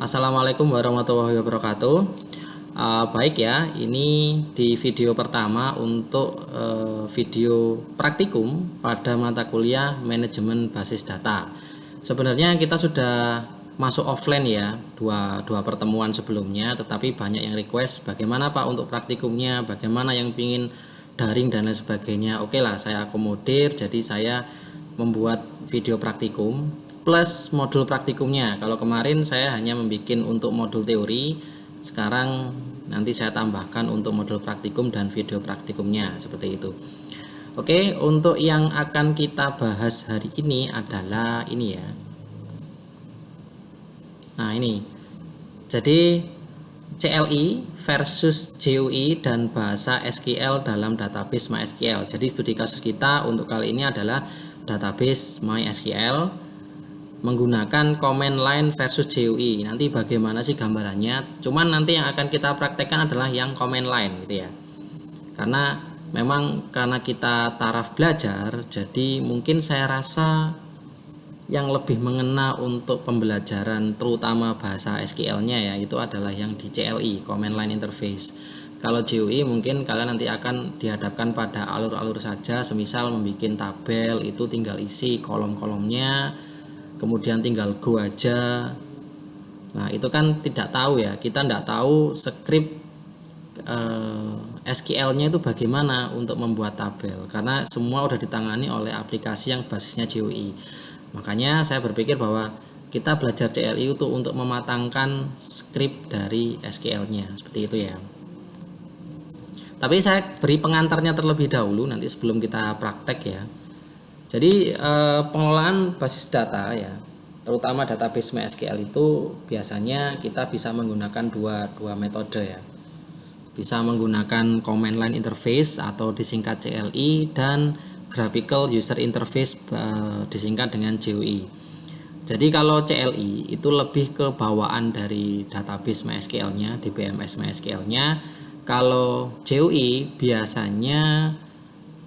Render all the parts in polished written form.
Assalamualaikum warahmatullahi wabarakatuh. Baik ya, ini di video pertama untuk video praktikum pada mata kuliah manajemen basis data. Sebenarnya kita sudah masuk offline ya, dua pertemuan sebelumnya, tetapi banyak yang request bagaimana Pak untuk praktikumnya, bagaimana yang pingin daring dan lain sebagainya. Oke lah, saya akomodir, jadi saya membuat video praktikum plus modul praktikumnya. Kalau kemarin saya hanya membuat untuk modul teori, sekarang nanti saya tambahkan untuk modul praktikum dan video praktikumnya seperti itu. Oke, untuk yang akan kita bahas hari ini adalah ini ya. Nah, ini. Jadi CLI versus GUI dan bahasa SQL dalam database MySQL. Jadi studi kasus kita untuk kali ini adalah database MySQL menggunakan command line versus GUI. Nanti bagaimana sih gambarannya? Cuman nanti yang akan kita praktekkan adalah yang command line gitu ya. Karena kita taraf belajar, jadi mungkin saya rasa yang lebih mengena untuk pembelajaran terutama bahasa SQL-nya ya, itu adalah yang di CLI, command line interface. Kalau GUI mungkin kalian nanti akan dihadapkan pada alur-alur saja, semisal membuat tabel itu tinggal isi kolom-kolomnya, kemudian tinggal go aja. Nah itu kan tidak tahu ya, kita tidak tahu script SQL-nya itu bagaimana untuk membuat tabel, karena semua udah ditangani oleh aplikasi yang basisnya GUI. Makanya saya berpikir bahwa kita belajar CLI itu untuk mematangkan script dari SQL-nya, seperti itu ya. Tapi saya beri pengantarnya terlebih dahulu nanti sebelum kita praktek ya. Jadi pengelolaan basis data ya, terutama database MySQL itu biasanya kita bisa menggunakan dua metode ya. Bisa menggunakan command line interface atau disingkat CLI dan graphical user interface disingkat dengan GUI. Jadi kalau CLI itu lebih ke bawaan dari database MySQL-nya, DBMS MySQL-nya. Kalau GUI biasanya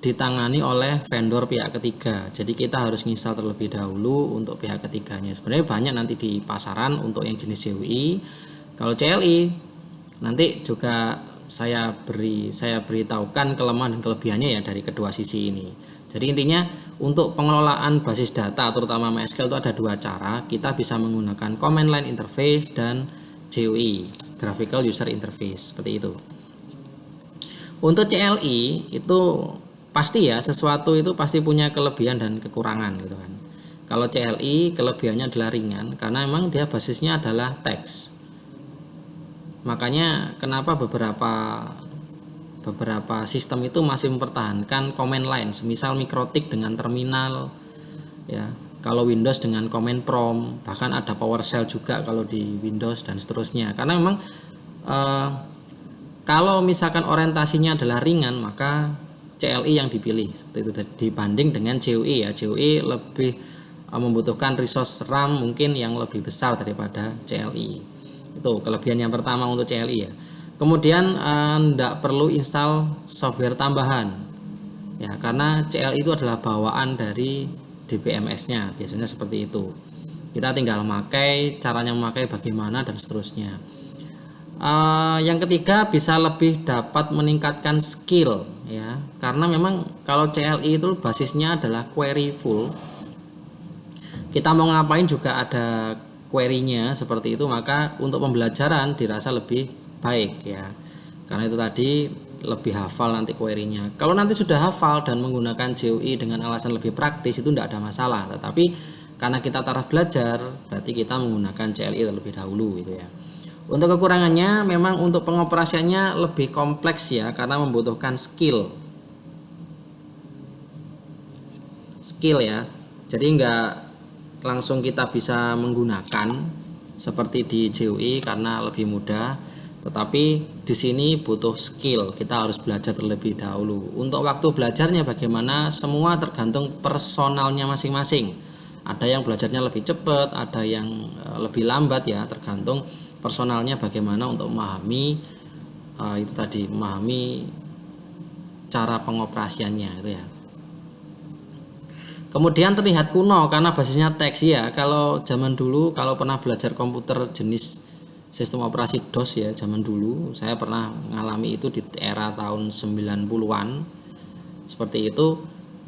ditangani oleh vendor pihak ketiga. Jadi kita harus nginstal terlebih dahulu untuk pihak ketiganya. Sebenarnya banyak nanti di pasaran untuk yang jenis GUI. Kalau CLI nanti juga saya beritahukan kelemahan dan kelebihannya ya dari kedua sisi ini. Jadi intinya untuk pengelolaan basis data terutama MySQL itu ada dua cara. Kita bisa menggunakan command line interface dan GUI, graphical user interface, seperti itu. Untuk CLI itu pasti ya, sesuatu itu pasti punya kelebihan dan kekurangan gitu kan. Kalau CLI kelebihannya adalah ringan karena memang dia basisnya adalah teks. Makanya kenapa beberapa sistem itu masih mempertahankan command line, semisal Mikrotik dengan terminal ya. Kalau Windows dengan command prompt, bahkan ada PowerShell juga kalau di Windows dan seterusnya. Karena memang kalau misalkan orientasinya adalah ringan, maka CLI yang dipilih seperti itu dibanding dengan GUI ya. GUI lebih membutuhkan resource RAM mungkin yang lebih besar daripada CLI. Itu kelebihan yang pertama untuk CLI ya. Kemudian tidak perlu install software tambahan ya, karena CLI itu adalah bawaan dari DBMS-nya, biasanya seperti itu. Kita tinggal memakai, caranya memakai bagaimana dan seterusnya. Yang ketiga bisa lebih dapat meningkatkan skill ya, karena memang kalau CLI itu basisnya adalah query full. Kita mau ngapain juga ada query-nya seperti itu, maka untuk pembelajaran dirasa lebih baik ya, karena itu tadi lebih hafal nanti query-nya. Kalau nanti sudah hafal dan menggunakan GUI dengan alasan lebih praktis itu tidak ada masalah, tetapi karena kita taraf belajar berarti kita menggunakan CLI terlebih dahulu gitu ya. Untuk kekurangannya memang untuk pengoperasiannya lebih kompleks ya, karena membutuhkan skill ya. Jadi enggak langsung kita bisa menggunakan seperti di GUI karena lebih mudah, tetapi di sini butuh skill, kita harus belajar terlebih dahulu. Untuk waktu belajarnya bagaimana, semua tergantung personalnya masing-masing. Ada yang belajarnya lebih cepat, ada yang lebih lambat ya, tergantung personalnya bagaimana untuk memahami itu tadi, memahami cara pengoperasiannya itu ya. Kemudian terlihat kuno karena basisnya teks ya. Kalau zaman dulu, kalau pernah belajar komputer jenis sistem operasi DOS ya, zaman dulu saya pernah mengalami itu di era tahun 90-an. Seperti itu,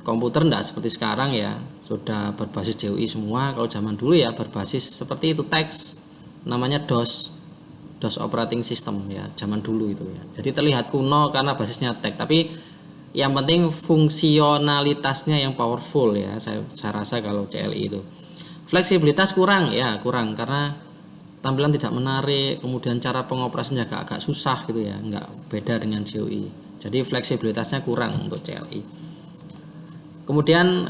komputer enggak seperti sekarang ya, sudah berbasis GUI semua. Kalau zaman dulu ya berbasis seperti itu, teks, namanya DOS operating system ya, zaman dulu itu ya. Jadi terlihat kuno karena basisnya teks, tapi yang penting fungsionalitasnya yang powerful ya. Saya rasa kalau CLI itu fleksibilitas kurang karena tampilan tidak menarik, kemudian cara pengoperasiannya agak susah gitu ya, nggak beda dengan GUI. Jadi fleksibilitasnya kurang untuk CLI. Kemudian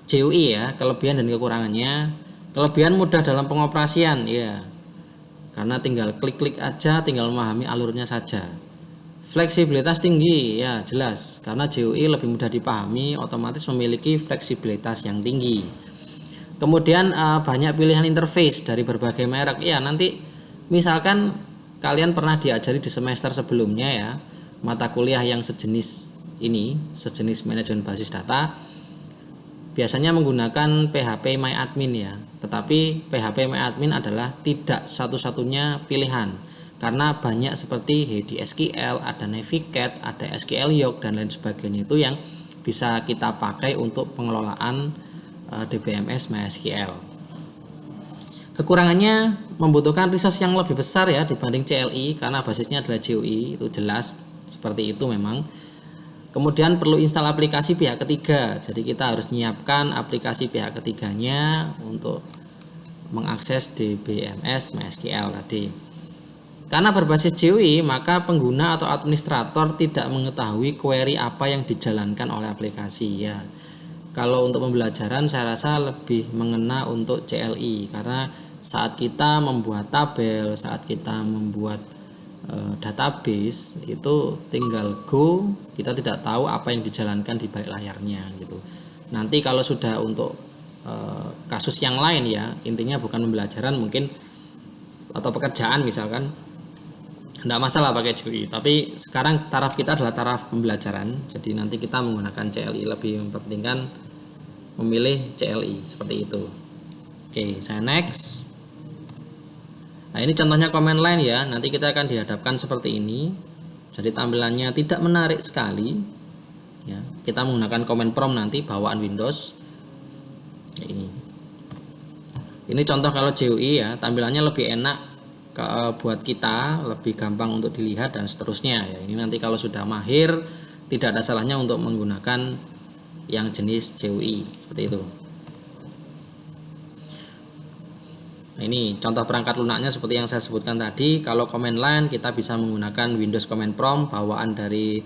GUI ya, kelebihan dan kekurangannya. Kelebihan mudah dalam pengoperasian ya, karena tinggal klik-klik aja, tinggal memahami alurnya saja. Fleksibilitas tinggi ya, jelas, karena GUI lebih mudah dipahami, otomatis memiliki fleksibilitas yang tinggi. Kemudian banyak pilihan interface dari berbagai merek ya. Nanti misalkan kalian pernah diajari di semester sebelumnya ya, mata kuliah yang sejenis ini, sejenis manajemen basis data, biasanya menggunakan PHP MyAdmin ya. Tetapi PHP MyAdmin adalah tidak satu-satunya pilihan, karena banyak seperti HDSQL, ada Navicat, ada SQLiOC dan lain sebagainya itu yang bisa kita pakai untuk pengelolaan DBMS MySQL. Kekurangannya membutuhkan resource yang lebih besar ya dibanding CLI karena basisnya adalah GUI, itu jelas seperti itu memang. Kemudian perlu install aplikasi pihak ketiga, jadi kita harus menyiapkan aplikasi pihak ketiganya untuk mengakses DBMS MySQL tadi. Karena berbasis GUI, maka pengguna atau administrator tidak mengetahui query apa yang dijalankan oleh aplikasi ya. Kalau untuk pembelajaran saya rasa lebih mengena untuk CLI, karena saat kita membuat tabel, saat kita membuat database itu tinggal go, kita tidak tahu apa yang dijalankan di balik layarnya gitu. Nanti kalau sudah untuk kasus yang lain ya, intinya bukan pembelajaran mungkin atau pekerjaan misalkan, tidak masalah pakai GUI, tapi sekarang taraf kita adalah taraf pembelajaran, jadi nanti kita menggunakan CLI, lebih mempentingkan memilih CLI seperti itu. Oke, saya next. Nah, ini contohnya command line ya, nanti kita akan dihadapkan seperti ini. Jadi tampilannya tidak menarik sekali ya. Kita menggunakan command prompt nanti bawaan Windows. Ini contoh kalau GUI ya, tampilannya lebih enak buat kita, lebih gampang untuk dilihat dan seterusnya ya. Ini nanti kalau sudah mahir tidak ada salahnya untuk menggunakan yang jenis GUI seperti itu. Nah, ini contoh perangkat lunaknya seperti yang saya sebutkan tadi. Kalau command line kita bisa menggunakan Windows Command Prompt bawaan dari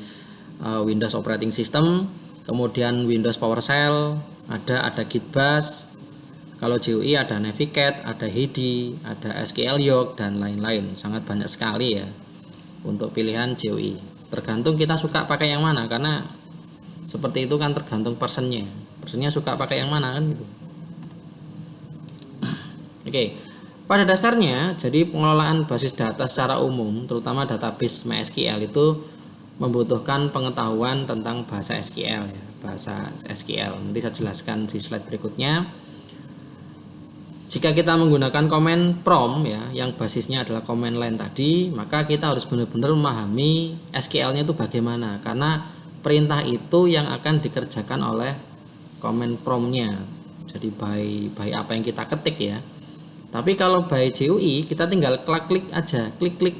Windows Operating System, kemudian Windows PowerShell, ada Git Bash. Kalau GUI ada Navicat, ada HEDI, ada SQLiOC dan lain-lain. Sangat banyak sekali ya untuk pilihan GUI. Tergantung kita suka pakai yang mana, karena seperti itu kan tergantung personnya. Personnya suka pakai yang mana kan gitu. Oke. Pada dasarnya jadi pengelolaan basis data secara umum, terutama database MySQL itu membutuhkan pengetahuan tentang bahasa SQL ya, bahasa SQL. Nanti saya jelaskan di slide berikutnya. Jika kita menggunakan command prompt ya, yang basisnya adalah command line tadi, maka kita harus benar-benar memahami SQL-nya itu bagaimana, karena perintah itu yang akan dikerjakan oleh command prompt-nya. Jadi by apa yang kita ketik ya. Tapi kalau by GUI kita tinggal klik aja, klik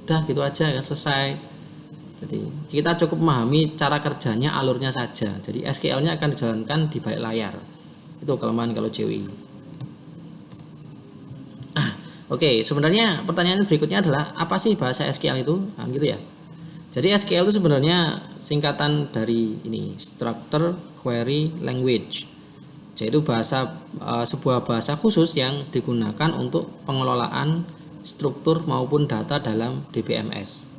udah gitu aja ya, selesai. Jadi kita cukup memahami cara kerjanya, alurnya saja. Jadi SQL-nya akan dijalankan di balik layar. Itu kelemahan kalau GUI. Oke, sebenarnya pertanyaan berikutnya adalah apa sih bahasa SQL itu? Nah, gitu ya. Jadi SQL itu sebenarnya singkatan dari ini, Structured Query Language. Yaitu sebuah bahasa khusus yang digunakan untuk pengelolaan struktur maupun data dalam DBMS.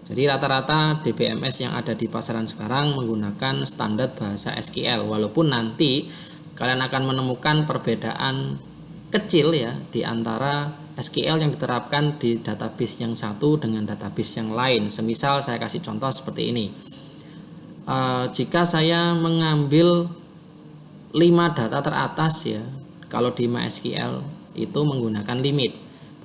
Jadi rata-rata DBMS yang ada di pasaran sekarang menggunakan standar bahasa SQL, walaupun nanti kalian akan menemukan perbedaan kecil ya di antara SQL yang diterapkan di database yang satu dengan database yang lain. Semisal saya kasih contoh seperti ini. Jika saya mengambil 5 data teratas ya, kalau di MySQL itu menggunakan limit.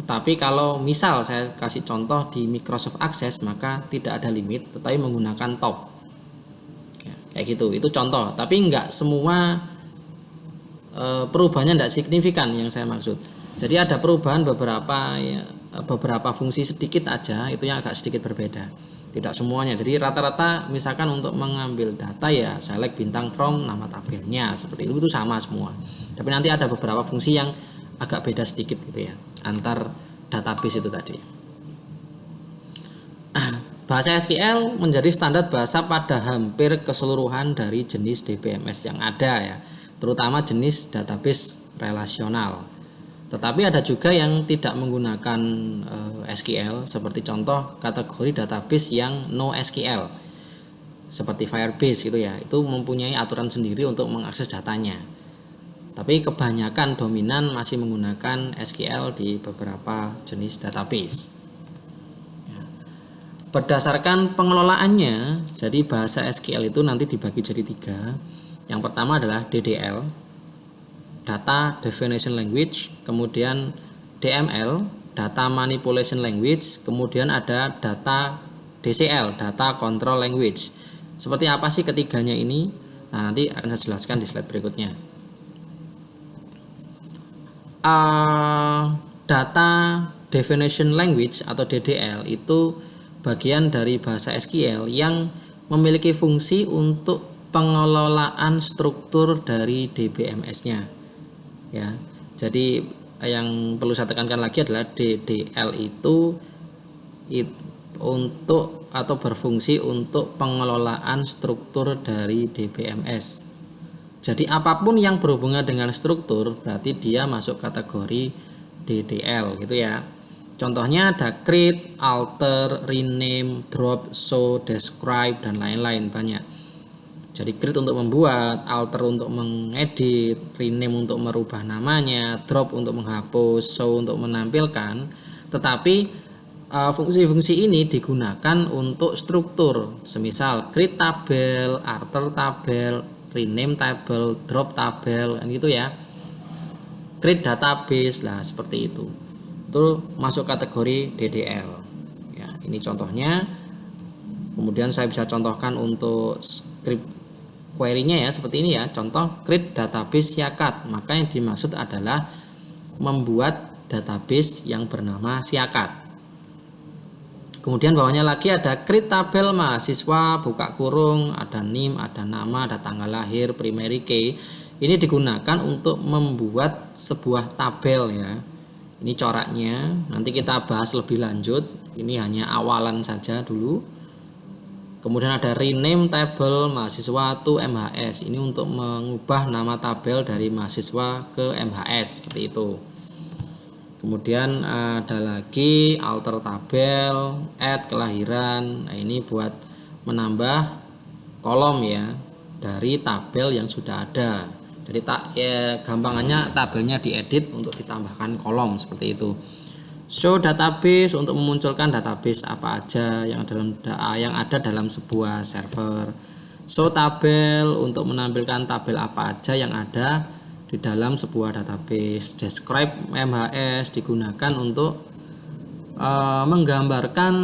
Tetapi kalau misal saya kasih contoh di Microsoft Access, maka tidak ada limit, tetapi menggunakan top. Ya, kayak gitu, itu contoh. Tapi enggak semua perubahannya tidak signifikan yang saya maksud. Jadi ada perubahan beberapa fungsi sedikit aja, itu yang agak sedikit berbeda. Tidak semuanya. Jadi rata-rata misalkan untuk mengambil data ya select bintang from nama tabelnya, seperti itu sama semua. Tapi nanti ada beberapa fungsi yang agak beda sedikit gitu ya antar database itu tadi. Bahasa SQL menjadi standar bahasa pada hampir keseluruhan dari jenis DBMS yang ada ya, terutama jenis database relasional. Tetapi ada juga yang tidak menggunakan SQL, seperti contoh kategori database yang NoSQL, seperti Firebase gitu ya. Itu mempunyai aturan sendiri untuk mengakses datanya. Tapi kebanyakan dominan masih menggunakan SQL di beberapa jenis database. Berdasarkan pengelolaannya, jadi bahasa SQL itu nanti dibagi jadi 3. Yang pertama adalah DDL, Data Definition Language, kemudian DML, Data Manipulation Language, kemudian ada data DCL, Data Control Language. Seperti apa sih ketiganya ini? Nah, nanti akan saya jelaskan di slide berikutnya. Data Definition Language atau DDL itu bagian dari bahasa SQL yang memiliki fungsi untuk pengelolaan struktur dari DBMS-nya. Ya, jadi yang perlu saya tekankan lagi adalah DDL itu untuk atau berfungsi untuk pengelolaan struktur dari DBMS. Jadi apapun yang berhubungan dengan struktur berarti dia masuk kategori DDL gitu ya. Contohnya ada create, alter, rename, drop, show, describe dan lain-lain banyak. Jadi create untuk membuat, alter untuk mengedit, rename untuk merubah namanya, drop untuk menghapus, show untuk menampilkan. Tetapi fungsi-fungsi ini digunakan untuk struktur, semisal create tabel, alter tabel, rename tabel, drop tabel, gitu ya. Create database lah seperti itu. Itu masuk kategori DDL. Ya, ini contohnya. Kemudian saya bisa contohkan untuk script query-nya ya seperti ini ya. Contoh create database Siakat. Maka yang dimaksud adalah membuat database yang bernama Siakat. Kemudian bawahnya lagi ada create tabel mahasiswa, buka kurung, ada NIM, ada nama, ada tanggal lahir, primary key. Ini digunakan untuk membuat sebuah tabel ya. Ini coraknya, nanti kita bahas lebih lanjut. Ini hanya awalan saja dulu. Kemudian ada rename table mahasiswa to MHS. Ini untuk mengubah nama tabel dari mahasiswa ke MHS seperti itu. Kemudian ada lagi alter tabel, add kelahiran. Nah, ini buat menambah kolom ya dari tabel yang sudah ada. Jadi gampangannya tabelnya diedit untuk ditambahkan kolom seperti itu. Show database untuk memunculkan database apa aja yang ada dalam sebuah server. Show tabel untuk menampilkan tabel apa aja yang ada di dalam sebuah database. Describe MHS digunakan untuk menggambarkan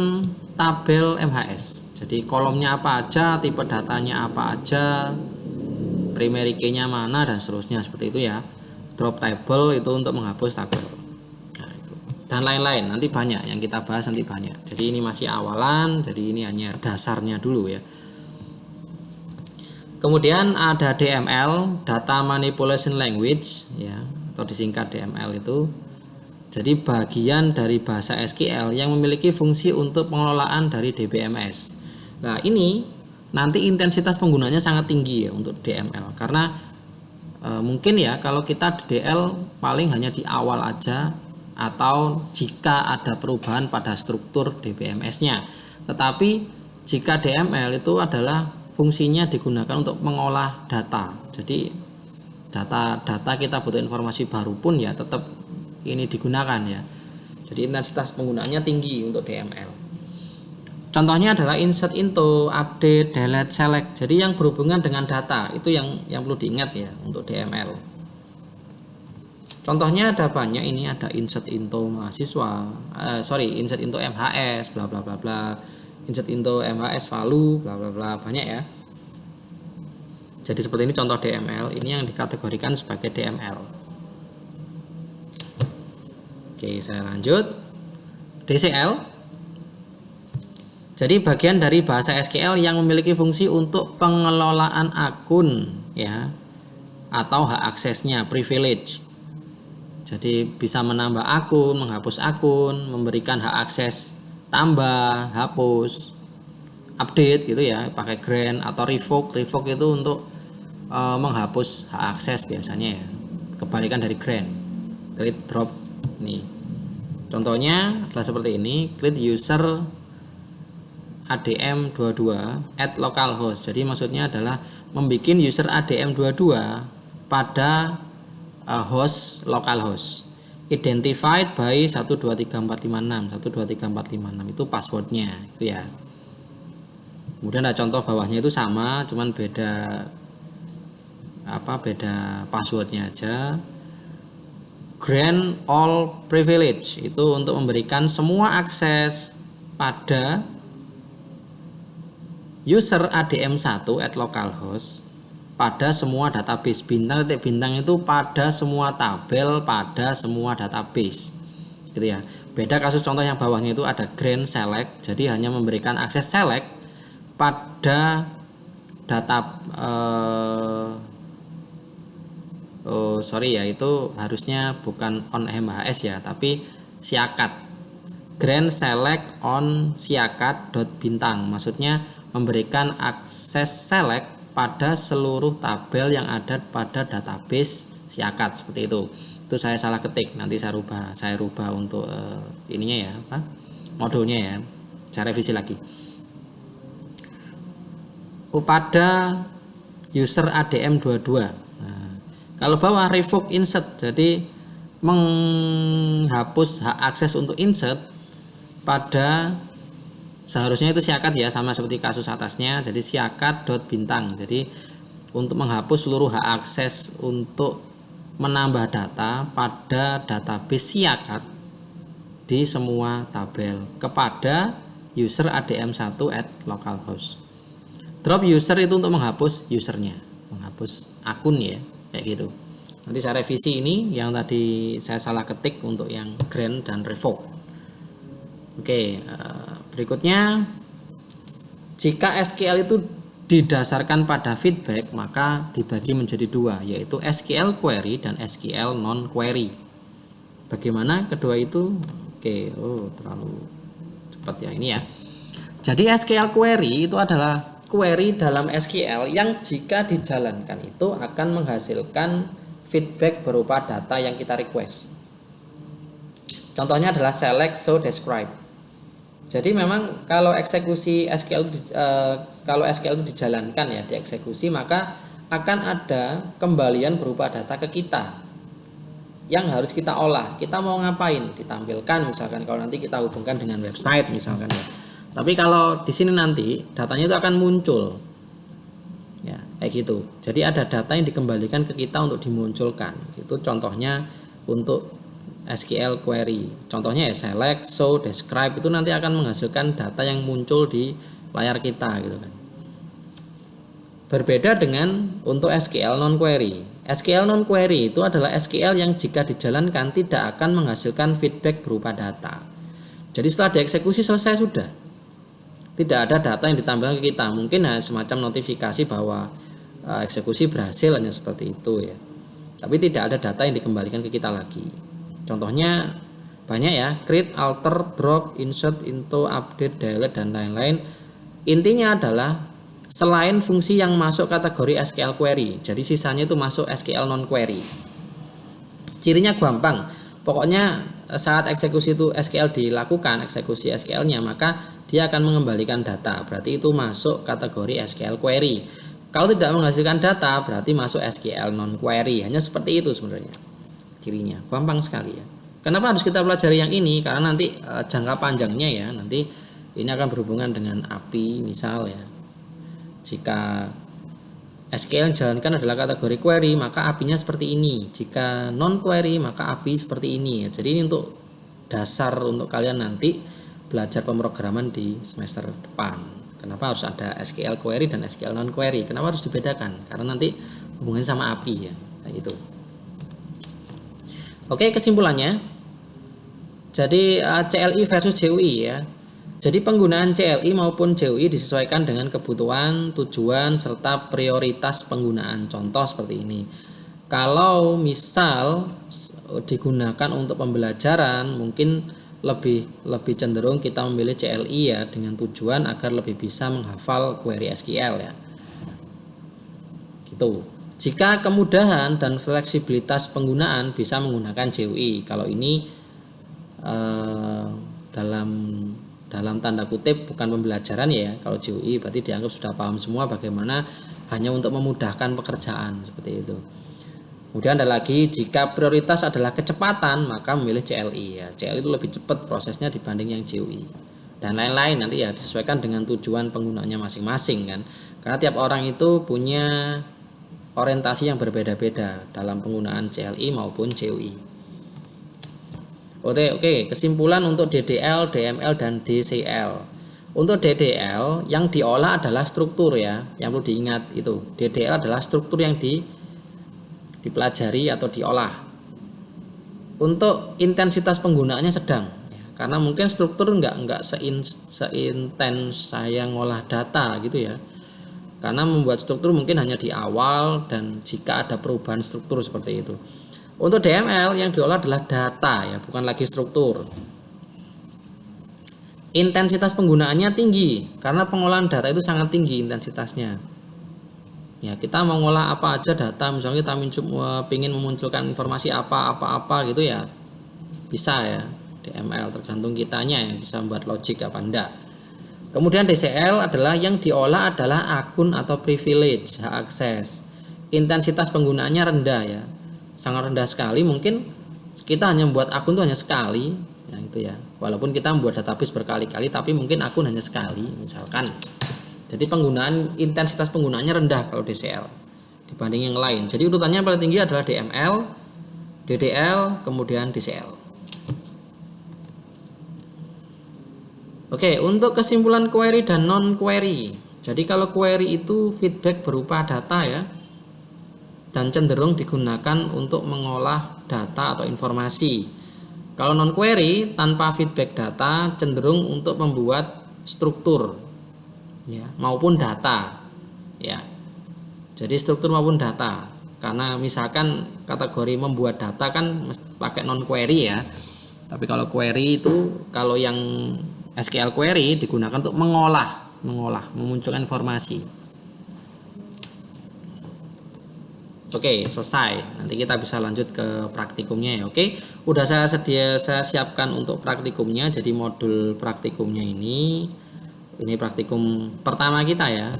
tabel MHS. Jadi kolomnya apa aja, tipe datanya apa aja, primary key-nya mana dan seterusnya seperti itu ya. Drop table itu untuk menghapus tabel. Dan lain-lain, nanti banyak yang kita bahas, nanti banyak. Jadi ini masih awalan, jadi ini hanya dasarnya dulu ya. Kemudian ada DML, Data Manipulation Language ya, atau disingkat DML itu. Jadi bagian dari bahasa SQL yang memiliki fungsi untuk pengelolaan dari DBMS. Nah, ini nanti intensitas penggunanya sangat tinggi ya untuk DML, karena mungkin ya kalau kita DDL paling hanya di awal aja, atau jika ada perubahan pada struktur DBMS-nya. Tetapi jika DML itu adalah fungsinya digunakan untuk mengolah data. Jadi data kita butuh informasi baru pun ya tetap ini digunakan ya. Jadi intensitas penggunaannya tinggi untuk DML. Contohnya adalah insert into, update, delete, select. Jadi yang berhubungan dengan data itu yang perlu diingat ya untuk DML. Contohnya ada banyak, ini ada insert into mahasiswa, insert into MHS, bla bla bla bla, insert into MHS value, bla bla bla, banyak ya. Jadi seperti ini contoh DML, ini yang dikategorikan sebagai DML. Oke, saya lanjut. DCL. Jadi bagian dari bahasa SQL yang memiliki fungsi untuk pengelolaan akun ya atau hak aksesnya, privilege. Jadi bisa menambah akun, menghapus akun, memberikan hak akses tambah, hapus, update gitu ya, pakai grant atau revoke. Revoke itu untuk menghapus hak akses biasanya ya. Kebalikan dari grant. Create drop nih. Contohnya adalah seperti ini, create user ADM22 at localhost. Jadi maksudnya adalah membuat user ADM22 pada host localhost. Identified by 123456. 123456 itu passwordnya itu ya. Kemudian ada contoh bawahnya itu sama, cuman beda passwordnya aja. Grant all privilege itu untuk memberikan semua akses pada user ADM1 at localhost pada semua database. Bintang itu pada semua tabel, pada semua database gitu ya. Beda kasus contoh yang bawahnya itu ada grant select, jadi hanya memberikan akses select pada data itu harusnya bukan on MHS ya, tapi siakat. Grant select on siakat.bintang, maksudnya memberikan akses select pada seluruh tabel yang ada pada database siakat, seperti itu. Itu saya salah ketik, nanti saya rubah untuk ininya ya, modulnya ya. Saya revisi lagi. Pada user ADM22. Nah, kalau bawah revoke insert, jadi menghapus hak akses untuk insert pada, seharusnya itu siakat ya, sama seperti kasus atasnya. Jadi siakat.bintang. Jadi untuk menghapus seluruh hak akses untuk menambah data pada database siakat di semua tabel kepada user ADM1 at localhost. Drop user itu untuk menghapus usernya, menghapus akun ya, kayak gitu. Nanti saya revisi ini yang tadi saya salah ketik untuk yang grant dan revoke. Oke, berikutnya, jika SQL itu didasarkan pada feedback, maka dibagi menjadi dua, yaitu SQL query dan SQL non query. Bagaimana kedua itu? Oke, terlalu cepat ya ini ya. Jadi SQL query itu adalah query dalam SQL yang jika dijalankan itu akan menghasilkan feedback berupa data yang kita request. Contohnya adalah select, show, describe. Jadi memang kalau SQL itu dijalankan ya, dieksekusi, maka akan ada kembalian berupa data ke kita yang harus kita olah. Kita mau ngapain? Ditampilkan misalkan kalau nanti kita hubungkan dengan website misalkan ya. Tapi kalau di sini nanti datanya itu akan muncul. Ya, kayak gitu. Jadi ada data yang dikembalikan ke kita untuk dimunculkan. Itu contohnya untuk SQL query. Contohnya ya select, show, describe, itu nanti akan menghasilkan data yang muncul di layar kita gitu kan. Berbeda dengan untuk SQL non query. SQL non query itu adalah SQL yang jika dijalankan tidak akan menghasilkan feedback berupa data. Jadi setelah dieksekusi selesai sudah. Tidak ada data yang ditampilkan ke kita. Mungkin semacam notifikasi bahwa eksekusi berhasil, hanya seperti itu ya. Tapi tidak ada data yang dikembalikan ke kita lagi. Contohnya banyak ya, create, alter, drop, insert, into, update, delete, dan lain-lain. Intinya adalah selain fungsi yang masuk kategori SQL query, jadi sisanya itu masuk SQL non query. Cirinya gampang, pokoknya saat eksekusi itu SQL dilakukan, eksekusi SQL-nya, maka dia akan mengembalikan data, berarti itu masuk kategori SQL query. Kalau tidak menghasilkan data, berarti masuk SQL non query. Hanya seperti itu sebenarnya cirinya, gampang sekali ya. Kenapa harus kita pelajari yang ini? Karena nanti jangka panjangnya ya, nanti Ini akan berhubungan dengan API misal ya. Jika SQL yang dijalankan adalah kategori query, maka API-nya seperti ini. Jika non query, maka API seperti ini. Jadi ini untuk dasar untuk kalian nanti belajar pemrograman di semester depan. Kenapa harus ada SQL query dan SQL non query? Kenapa harus dibedakan? Karena nanti hubungannya sama API ya. Nah, itu. Oke, kesimpulannya. Jadi CLI versus JUI ya. Jadi penggunaan CLI maupun JUI disesuaikan dengan kebutuhan, tujuan, serta prioritas penggunaan. Contoh seperti ini. Kalau misal digunakan untuk pembelajaran, mungkin lebih cenderung kita memilih CLI ya, dengan tujuan agar lebih bisa menghafal query SQL ya. Gitu. Jika kemudahan dan fleksibilitas penggunaan bisa menggunakan JUI. Kalau ini dalam tanda kutip bukan pembelajaran ya. Kalau JUI berarti dianggap sudah paham semua bagaimana hanya untuk memudahkan pekerjaan seperti itu. Kemudian ada lagi, jika prioritas adalah kecepatan maka memilih CLI ya. CLI itu lebih cepat prosesnya dibanding yang JUI. Dan lain-lain nanti ya disesuaikan dengan tujuan penggunanya masing-masing kan. Karena tiap orang itu punya orientasi yang berbeda-beda dalam penggunaan CLI maupun JUI. Oke, kesimpulan untuk DDL, DML, dan DCL. Untuk DDL yang diolah adalah struktur ya, yang perlu diingat itu. DDL adalah struktur yang dipelajari atau diolah. Untuk intensitas penggunaannya sedang, ya, karena mungkin struktur nggak seintens saya ngolah data gitu ya. Karena membuat struktur mungkin hanya di awal dan jika ada perubahan struktur seperti itu. Untuk DML yang diolah adalah data ya, bukan lagi struktur. Intensitas penggunaannya tinggi karena pengolahan data itu sangat tinggi intensitasnya. Ya, kita mau ngolah apa aja data, misalnya kita ingin memunculkan informasi apa gitu ya. Bisa ya, DML tergantung kitanya yang bisa membuat logik apa enggak. Kemudian DCL adalah yang diolah adalah akun atau privilege, hak akses. Intensitas penggunaannya rendah ya. Sangat rendah sekali, mungkin kita hanya membuat akun itu hanya sekali ya, itu ya. Walaupun kita membuat database berkali-kali tapi mungkin akun hanya sekali misalkan. Jadi intensitas penggunaannya rendah kalau DCL dibanding yang lain. Jadi urutannya paling tinggi adalah DML, DDL, kemudian DCL. Oke, untuk kesimpulan query dan non query. Jadi kalau query itu feedback berupa data ya, dan cenderung digunakan untuk mengolah data atau informasi. Kalau non query tanpa feedback data cenderung untuk membuat struktur ya, maupun data ya. Jadi struktur maupun data. Karena misalkan kategori membuat data kan pakai non query ya. Tapi kalau query itu, kalau yang SQL query digunakan untuk mengolah, memunculkan informasi. Oke, selesai. Nanti kita bisa lanjut ke praktikumnya ya. Oke, udah saya siapkan untuk praktikumnya. Jadi modul praktikumnya ini praktikum pertama kita ya.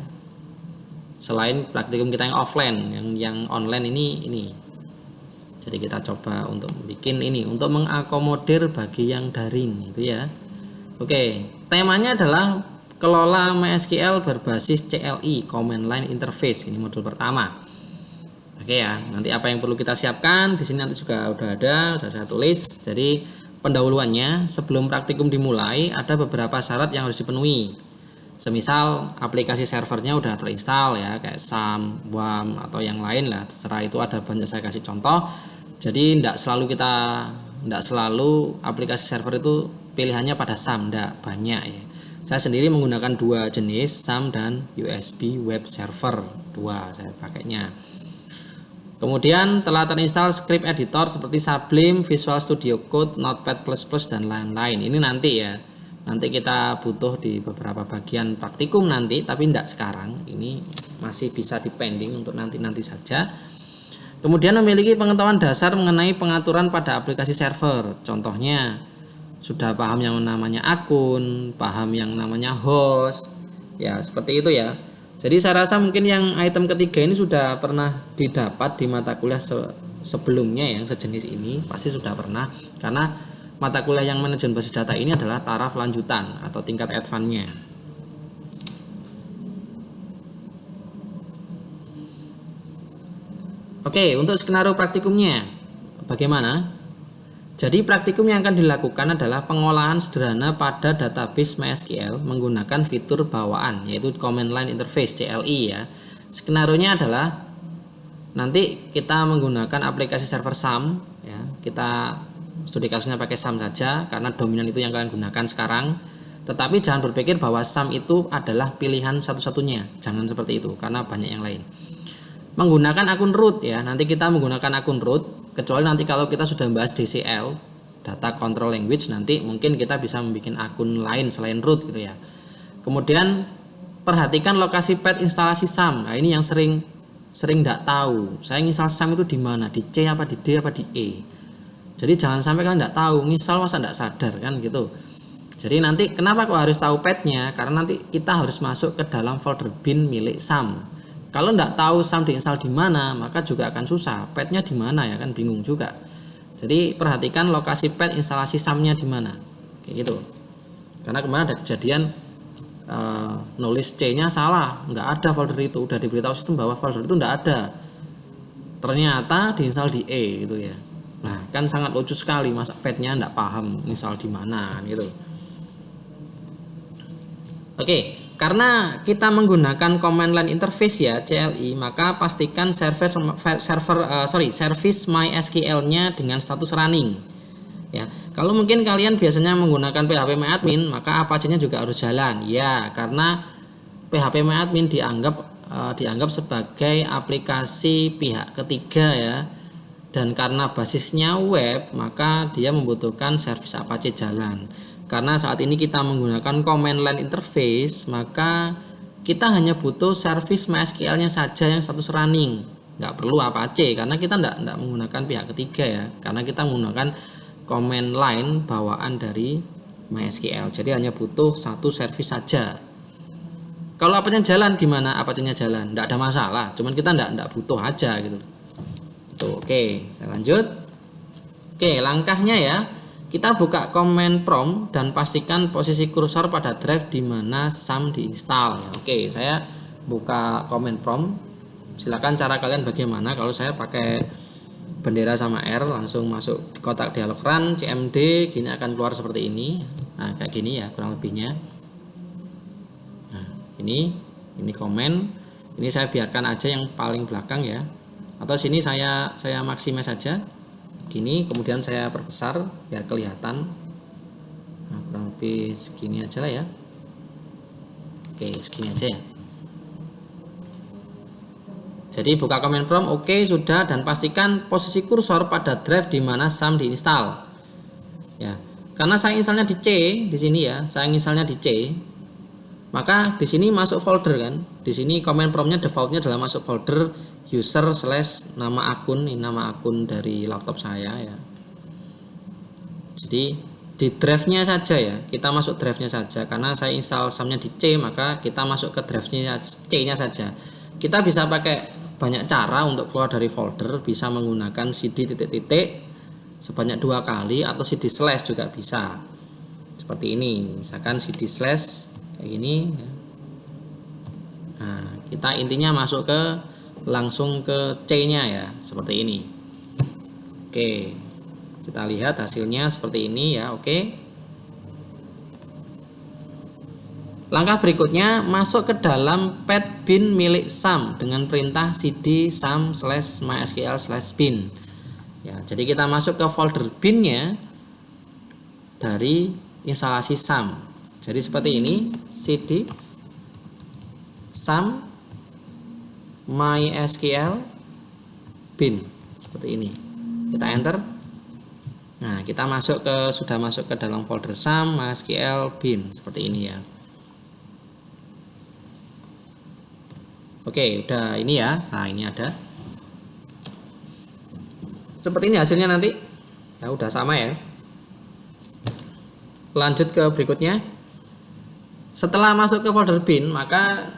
Selain praktikum kita yang offline, yang online ini. Jadi kita coba untuk bikin ini untuk mengakomodir bagi yang daring itu ya. Oke, temanya adalah kelola MySQL berbasis CLI, Command Line Interface. Ini modul pertama. Oke ya, nanti apa yang perlu kita siapkan di sini nanti juga udah ada, sudah saya tulis. Jadi pendahuluannya sebelum praktikum dimulai ada beberapa syarat yang harus dipenuhi. Semisal aplikasi servernya udah terinstall ya, kayak SAM, WAM atau yang lain lah, terserah itu ada banyak saya kasih contoh. Jadi tidak selalu aplikasi server itu pilihannya pada SAM, tidak banyak ya. Saya sendiri menggunakan dua jenis, SAM dan USB Web Server, dua saya pakainya. Kemudian telah terinstall script editor seperti Sublime, Visual Studio Code, Notepad++ dan lain-lain. Ini nanti ya. Nanti kita butuh di beberapa bagian praktikum nanti, tapi tidak sekarang. Ini masih bisa dipending untuk nanti-nanti saja. Kemudian memiliki pengetahuan dasar mengenai pengaturan pada aplikasi server. Contohnya sudah paham yang namanya akun, paham yang namanya host. Ya, seperti itu ya. Jadi saya rasa mungkin yang item ketiga ini sudah pernah didapat di mata kuliah sebelumnya yang sejenis ini, pasti sudah pernah, karena mata kuliah yang manajemen basis data ini adalah taraf lanjutan atau tingkat advance-nya. Oke, untuk skenario praktikumnya bagaimana? Jadi praktikum yang akan dilakukan adalah pengolahan sederhana pada database MySQL menggunakan fitur bawaan yaitu Command Line Interface CLI ya. Skenarionya adalah nanti kita menggunakan aplikasi server SAM ya. Kita studi kasusnya pakai SAM saja karena dominan itu yang kalian gunakan sekarang. Tetapi jangan berpikir bahwa SAM itu adalah pilihan satu-satunya. Jangan seperti itu karena banyak yang lain. Menggunakan akun root ya. Nanti kita menggunakan akun root. Kecuali nanti kalau kita sudah membahas DCL, Data Control Language, nanti mungkin kita bisa membuat akun lain selain root gitu ya. Kemudian perhatikan lokasi path instalasi SAM. Nah, ini yang sering tidak tahu. Saya nginstal SAM itu di mana? Di C apa di D apa di E? Jadi jangan sampai kalian tidak tahu, nginstal masa tidak sadar kan gitu. Jadi nanti kenapa kok harus tahu path-nya? Karena nanti kita harus masuk ke dalam folder bin milik SAM. Kalau tidak tahu SAM diinstal di mana, maka juga akan susah. Path-nya di mana ya kan bingung juga. Jadi perhatikan lokasi path instalasi SAM-nya di mana. Kayak gitu. Karena kemarin ada kejadian nulis C-nya salah, nggak ada folder itu. Udah diberitahu sistem bahwa folder itu nggak ada. Ternyata diinstal di E gitu ya. Nah, kan sangat lucu sekali masa path-nya nggak paham install di mana gitu. Oke. Karena kita menggunakan command line interface ya CLI, maka pastikan service MySQL-nya dengan status running. Ya, kalau mungkin kalian biasanya menggunakan PHP MyAdmin, maka Apache-nya juga harus jalan. Ya, karena PHP MyAdmin dianggap sebagai aplikasi pihak ketiga ya. Dan karena basisnya web, maka dia membutuhkan service Apache jalan. Karena saat ini kita menggunakan command line interface, maka kita hanya butuh service MySQL-nya saja yang status running. Nggak perlu Apache karena kita nggak menggunakan pihak ketiga ya. Karena kita menggunakan command line bawaan dari MySQL. Jadi hanya butuh satu service saja. Kalau Apache-nya jalan gimana? Apache-nya jalan, nggak ada masalah. Cuman kita nggak butuh aja gitu. Tuh, oke, saya lanjut. Oke, langkahnya ya. Kita buka command prompt dan pastikan posisi kursor pada drive di mana SAM diinstal. Oke, saya buka command prompt. Silakan cara kalian bagaimana. Kalau saya pakai bendera sama R, langsung masuk di kotak dialog run cmd, gini akan keluar seperti ini. Nah, kayak gini ya kurang lebihnya. Nah, ini komen. Ini saya biarkan aja yang paling belakang ya. Atau sini saya maksimal saja. Gini, kemudian saya perbesar biar kelihatan. Nah, kurang lebih segini aja lah ya. Oke, segini aja ya. Jadi buka command prompt, oke sudah, dan pastikan posisi kursor pada drive di mana SAM diinstal. Ya, karena saya instalnya di C di sini ya, saya instalnya di C, maka di sini masuk folder kan. Di sini command promptnya defaultnya adalah masuk folder user / nama akun, ini nama akun dari laptop saya ya. Jadi di drive-nya saja ya, kita masuk drive-nya saja. Karena saya install SAM-nya di C, maka kita masuk ke drive-nya C-nya saja. Kita bisa pakai banyak cara untuk keluar dari folder, bisa menggunakan cd titik-titik sebanyak 2 kali atau cd slash juga bisa. Seperti ini, misalkan cd slash kayak gini ya. Nah, kita intinya masuk ke langsung ke C-nya ya, seperti ini. Oke, kita lihat hasilnya seperti ini ya. Oke, langkah berikutnya masuk ke dalam path bin milik SAM dengan perintah cd sam /mysql/bin ya. Jadi kita masuk ke folder binnya dari instalasi SAM. Jadi seperti ini, cd sam MySQL bin seperti ini. Kita enter. Nah, kita sudah masuk ke dalam folder SAM MySQL bin seperti ini ya. Oke, udah ini ya. Nah, ini ada. Seperti ini hasilnya nanti. Ya, udah sama ya. Lanjut ke berikutnya. Setelah masuk ke folder bin, maka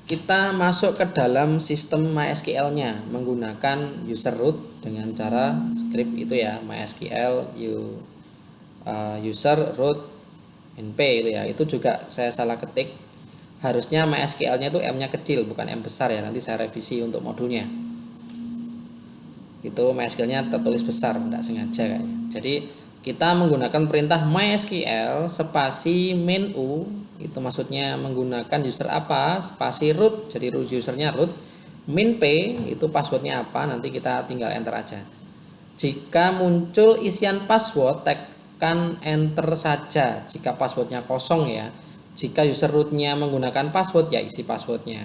kita masuk ke dalam sistem MySQL-nya menggunakan user root dengan cara script itu ya, MySQL user root min p itu ya. Itu juga saya salah ketik. Harusnya MySQL-nya itu M-nya kecil bukan M besar ya. Nanti saya revisi untuk modulnya. Itu MySQL-nya tertulis besar, tidak sengaja kayaknya. Jadi kita menggunakan perintah MySQL spasi min u, itu maksudnya menggunakan user apa, spasi root, jadi usernya root, min p itu passwordnya apa, nanti kita tinggal enter aja. Jika muncul isian password, tekan enter saja jika passwordnya kosong ya. Jika user rootnya menggunakan password ya isi passwordnya.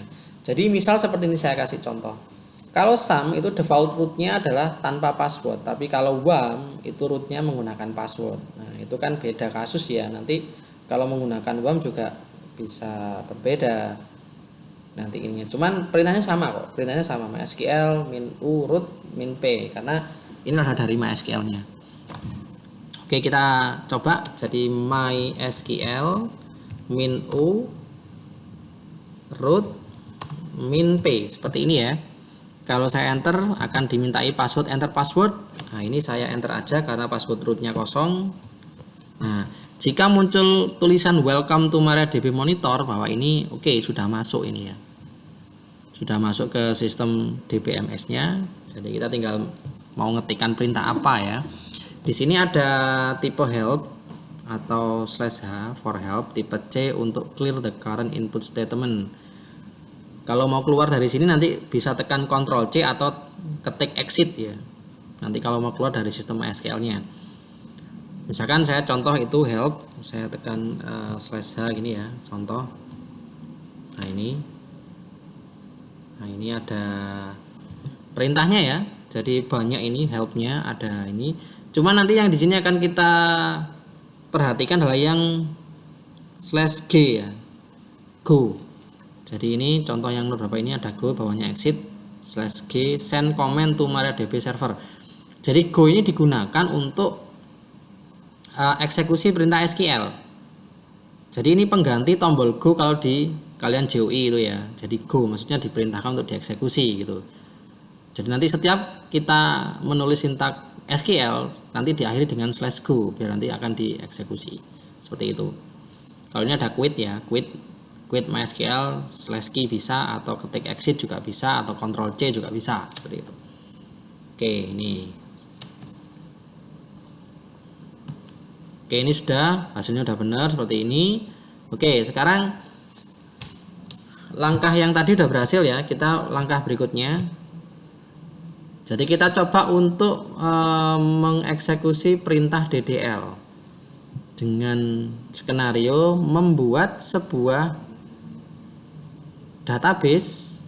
Jadi misal seperti ini, saya kasih contoh. Kalau sum itu default rootnya adalah tanpa password, tapi kalau WAM itu rootnya menggunakan password. Nah itu kan beda kasus ya. Nanti kalau menggunakan WAM juga bisa berbeda nanti ininya. Cuman perintahnya sama kok. Perintahnya sama, MySQL min u root min p, karena ini adalah dari MySQL-nya. Oke, kita coba. Jadi MySQL min u root min p seperti ini ya. Kalau saya enter akan dimintai password, enter password. Nah ini saya enter aja karena password rootnya kosong. Nah jika muncul tulisan welcome to MariaDB monitor, bahwa ini oke, sudah masuk ini ya, sudah masuk ke sistem DBMS nya. Jadi kita tinggal mau ngetikkan perintah apa ya. Di sini ada tipe help atau /h for help, tipe C untuk clear the current input statement. Kalau mau keluar dari sini nanti bisa tekan Ctrl C atau ketik exit ya. Nanti kalau mau keluar dari sistem MySQL-nya. Misalkan saya contoh itu help, saya tekan /h gini ya, contoh. Nah ini ada perintahnya ya. Jadi banyak ini helpnya, ada ini. Cuma nanti yang di sini akan kita perhatikan adalah yang /g ya, go. Jadi ini contoh yang beberapa ini ada go, bawahnya exit, /g send comment to MariaDB server. Jadi go ini digunakan untuk eksekusi perintah SQL. Jadi ini pengganti tombol go kalau di kalian JOE itu ya. Jadi go maksudnya diperintahkan untuk dieksekusi gitu. Jadi nanti setiap kita menulis sintak SQL nanti diakhiri dengan /go biar nanti akan dieksekusi. Seperti itu. Kalau ini ada quit ya, quit MySQL /key bisa, atau ketik exit juga bisa, atau Ctrl C juga bisa, seperti itu. Oke, ini sudah, hasilnya sudah benar seperti ini. Oke, sekarang langkah yang tadi sudah berhasil ya. Kita langkah berikutnya. Jadi kita coba untuk mengeksekusi perintah DDL dengan skenario membuat sebuah database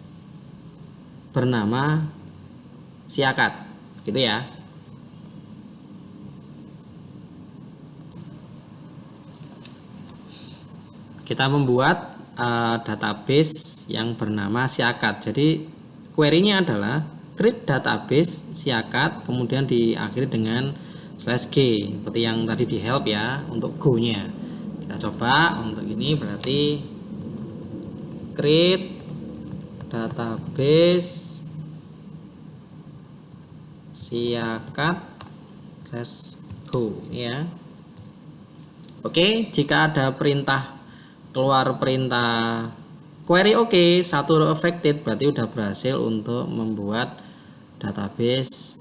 bernama Siakat, gitu ya. Kita membuat database yang bernama Siakat. Jadi query-nya adalah create database Siakat, kemudian diakhiri dengan /g seperti yang tadi di help ya untuk go-nya. Kita coba untuk ini, berarti create database Siakat /go ya. Oke, jika ada perintah keluar perintah query oke, satu row affected, berarti udah berhasil untuk membuat database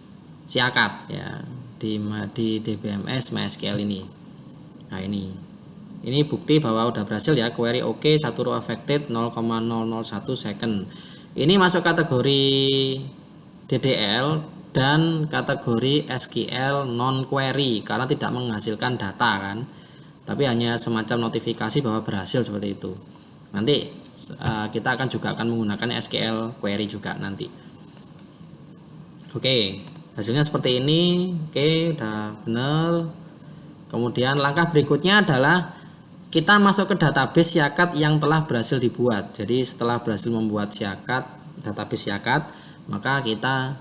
Siakat ya di DBMS MySQL ini. Nah ini bukti bahwa udah berhasil ya, query oke, satu row affected 0,001 second. Ini masuk kategori DDL dan kategori SQL non query karena tidak menghasilkan data kan, tapi hanya semacam notifikasi bahwa berhasil seperti itu. Nanti kita juga akan menggunakan SQL query juga nanti. Oke, hasilnya seperti ini. Oke, udah benar. Kemudian langkah berikutnya adalah kita masuk ke database Siakat yang telah berhasil dibuat. Jadi setelah berhasil membuat database Siakat, maka kita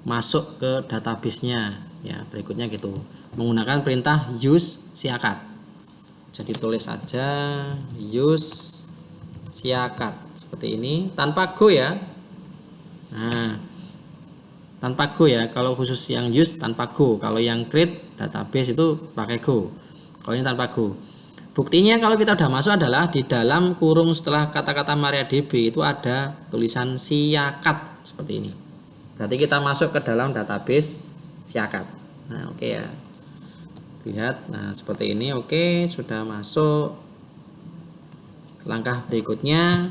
masuk ke database-nya ya, berikutnya gitu, menggunakan perintah use Siakat. Jadi tulis saja use Siakat seperti ini tanpa go ya. Nah tanpa Go ya. Kalau khusus yang use tanpa Go, kalau yang create database itu pakai Go. Kalau ini tanpa Go. Buktinya kalau kita udah masuk adalah di dalam kurung setelah kata-kata MariaDB itu ada tulisan Siakat seperti ini. Berarti kita masuk ke dalam database Siakat. Nah, oke ya. Lihat, nah seperti ini. Oke, sudah masuk. Langkah berikutnya,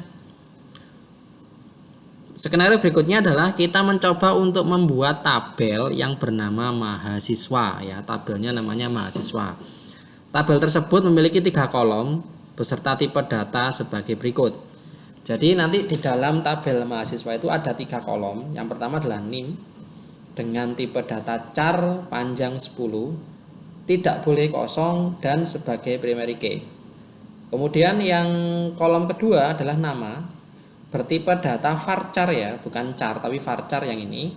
skenario berikutnya adalah kita mencoba untuk membuat tabel yang bernama mahasiswa ya. Tabelnya namanya mahasiswa. Tabel tersebut memiliki 3 kolom beserta tipe data sebagai berikut. Jadi nanti di dalam tabel mahasiswa itu ada 3 kolom. Yang pertama adalah NIM dengan tipe data char panjang 10, tidak boleh kosong, dan sebagai primary key. Kemudian yang kolom kedua adalah nama bertipe data varchar ya, bukan char tapi varchar yang ini,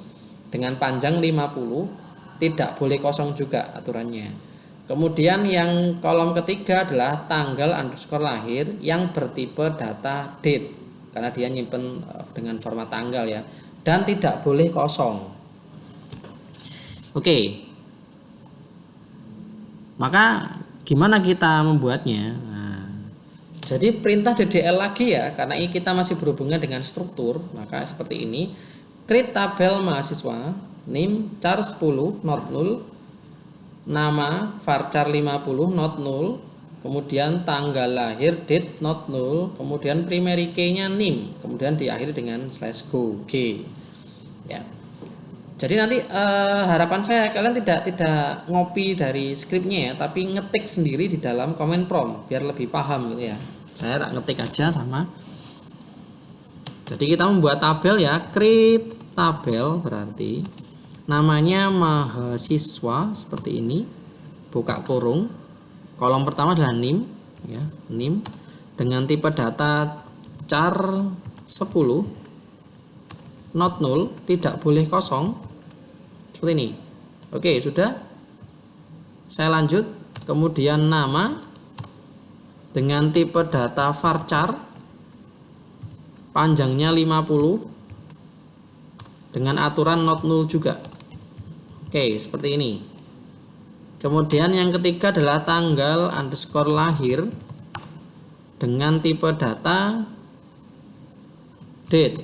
dengan panjang 50, tidak boleh kosong juga aturannya. Kemudian yang kolom ketiga adalah tanggal underscore lahir yang bertipe data date karena dia nyimpen dengan format tanggal ya, dan tidak boleh kosong. Oke. Maka gimana kita membuatnya? Jadi perintah DDL lagi ya, karena ini kita masih berhubungan dengan struktur, maka seperti ini. Create tabel mahasiswa, name char 10 not null, nama varchar 50 not null, kemudian tanggal lahir date not null, kemudian primary key-nya name, kemudian diakhiri dengan /go g. Ya. Jadi nanti harapan saya kalian tidak ngopi dari skripnya ya, tapi ngetik sendiri di dalam comment prompt biar lebih paham gitu ya. Saya tak ngetik aja sama. Jadi kita membuat tabel ya, create tabel berarti namanya mahasiswa seperti ini. Buka kurung. Kolom pertama adalah NIM ya, NIM dengan tipe data char 10 not null, tidak boleh kosong. Seperti ini. Oke, sudah. Saya lanjut. Kemudian nama dengan tipe data varchar panjangnya 50 dengan aturan not null juga. Oke, seperti ini. Kemudian yang ketiga adalah tanggal underscore lahir dengan tipe data date.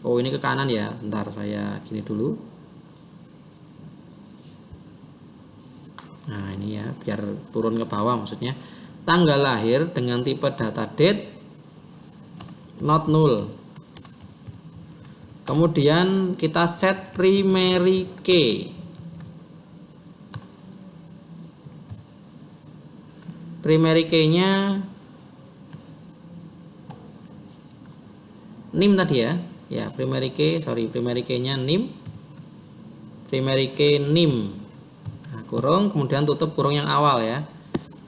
Oh, ini ke kanan ya. Bentar, saya gini dulu. Nah, ini ya, biar turun ke bawah maksudnya. Tanggal lahir dengan tipe data date not null. Kemudian kita set primary key. Primary key-nya NIM tadi ya. Ya, primary key-nya NIM. Primary key NIM. Nah, kurung, kemudian tutup kurung yang awal ya.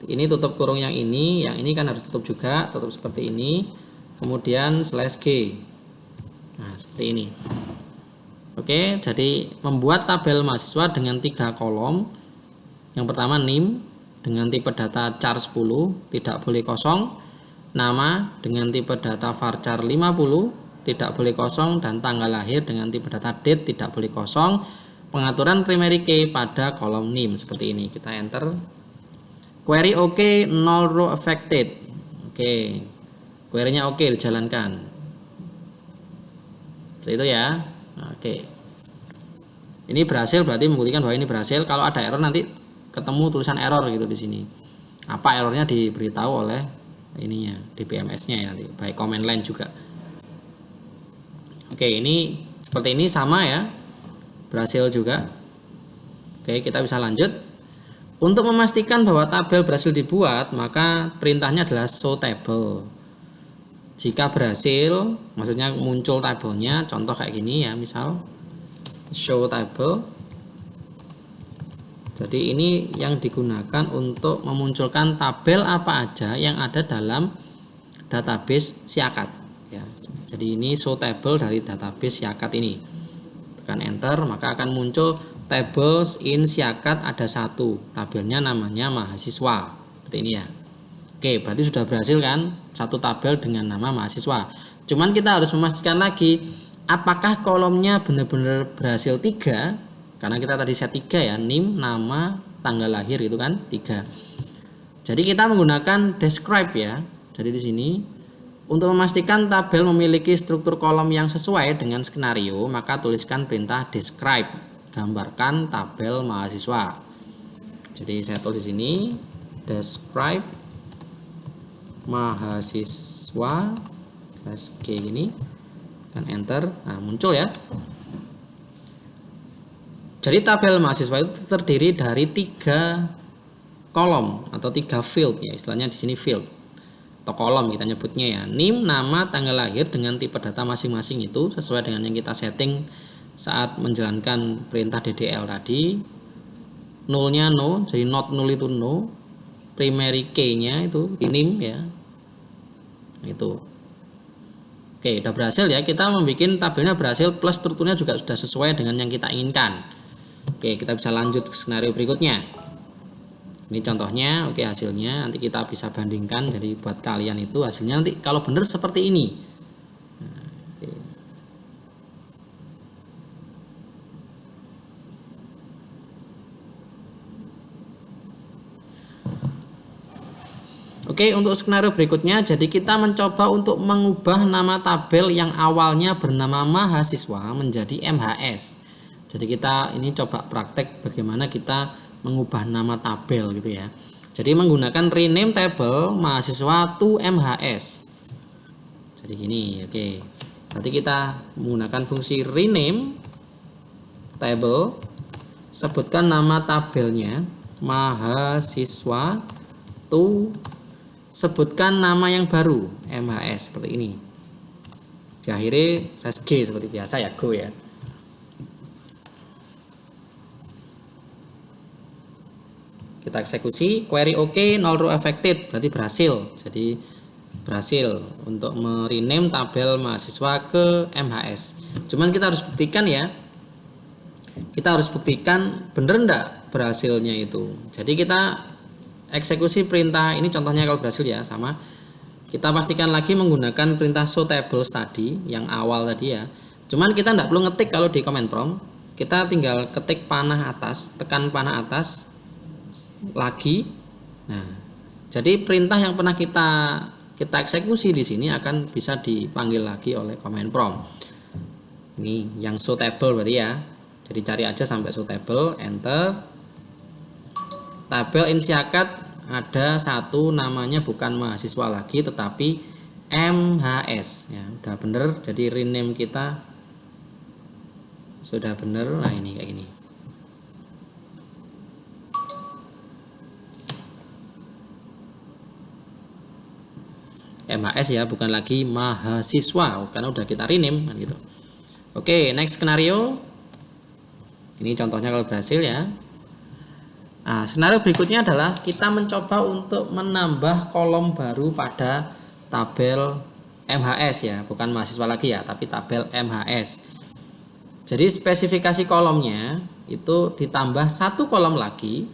Ini tutup kurung yang ini kan harus tutup juga, tutup seperti ini. Kemudian /g. Nah, seperti ini. Oke, jadi membuat tabel mahasiswa dengan 3 kolom. Yang pertama NIM dengan tipe data char 10, tidak boleh kosong. Nama dengan tipe data varchar 50, tidak boleh kosong, dan tanggal lahir dengan tipe data date tidak boleh kosong. Pengaturan primary key pada kolom NIM seperti ini. Kita enter. Query oke, null row affected. Oke. Query-nya oke, dijalankan. Seperti itu ya. Oke. Ini berhasil, berarti membuktikan bahwa ini berhasil. Kalau ada error nanti ketemu tulisan error gitu di sini. Apa errornya diberitahu oleh ininya, DBMS-nya ya, nanti by command line juga. Oke, ini seperti ini sama ya. Berhasil juga. Oke, kita bisa lanjut. Untuk memastikan bahwa tabel berhasil dibuat, maka perintahnya adalah show table. Jika berhasil, maksudnya muncul tabelnya, contoh kayak gini ya, misal show table. Jadi ini yang digunakan untuk memunculkan tabel apa aja yang ada dalam database Siakat ya. Jadi ini show table dari database Siakat ini. Tekan enter, maka akan muncul tables in Siakat ada 1. Tabelnya namanya mahasiswa. Seperti ini ya. Oke, berarti sudah berhasil kan? 1 tabel dengan nama mahasiswa. Cuman kita harus memastikan lagi apakah kolomnya benar-benar berhasil 3? Karena kita tadi set 3 ya, NIM, nama, tanggal lahir itu kan 3. Jadi kita menggunakan describe ya. Jadi di sini untuk memastikan tabel memiliki struktur kolom yang sesuai dengan skenario, maka tuliskan perintah describe, gambarkan tabel mahasiswa. Jadi saya tulis di sini describe mahasiswa /G gini, dan enter. Nah, muncul ya. Jadi tabel mahasiswa itu terdiri dari 3 kolom atau 3 field ya, istilahnya di sini field atau kolom kita nyebutnya ya. NIM, nama, tanggal lahir dengan tipe data masing-masing itu sesuai dengan yang kita setting saat menjalankan perintah DDL tadi. Nullnya no, jadi not null itu no. Primary key-nya itu NIM ya. Itu. Oke, udah berhasil ya. Kita membuat tabelnya berhasil plus strukturnya juga sudah sesuai dengan yang kita inginkan. Oke, kita bisa lanjut ke skenario berikutnya. Ini contohnya, oke hasilnya nanti kita bisa bandingkan. Jadi buat kalian itu hasilnya nanti kalau benar seperti ini. Oke, untuk skenario berikutnya, jadi kita mencoba untuk mengubah nama tabel yang awalnya bernama mahasiswa menjadi MHS. Jadi kita ini coba praktek bagaimana kita mengubah nama tabel gitu ya. Jadi menggunakan rename table mahasiswa to MHS. Jadi gini, oke. Nanti kita menggunakan fungsi rename table, sebutkan nama tabelnya mahasiswa to, sebutkan nama yang baru MHS seperti ini. Diakhiri /G seperti biasa ya, go ya. Kita eksekusi, query OK, null row affected, berarti berhasil. Jadi berhasil untuk merename tabel mahasiswa ke MHS. Cuman kita harus buktikan ya. Kita harus buktikan bener enggak berhasilnya itu. Jadi kita eksekusi perintah ini, contohnya kalau berhasil ya sama. Kita pastikan lagi menggunakan perintah show tables tadi yang awal tadi ya. Cuman kita enggak perlu ngetik kalau di command prompt. Kita tinggal ketik panah atas, tekan panah atas lagi. Nah, jadi perintah yang pernah kita eksekusi di sini akan bisa dipanggil lagi oleh command prompt. Ini yang show table berarti ya. Jadi cari aja sampai show table, enter. Tabel Insiakat ada satu, namanya bukan mahasiswa lagi tetapi MHS ya. Udah bener, jadi rename kita sudah bener. Nah, ini kayak gini. MHS ya, bukan lagi mahasiswa karena udah kita rename kan gitu. Oke, next skenario. Ini contohnya kalau berhasil ya. Nah, skenario berikutnya adalah kita mencoba untuk menambah kolom baru pada tabel MHS ya, bukan mahasiswa lagi ya, tapi tabel MHS. Jadi spesifikasi kolomnya itu ditambah 1 kolom lagi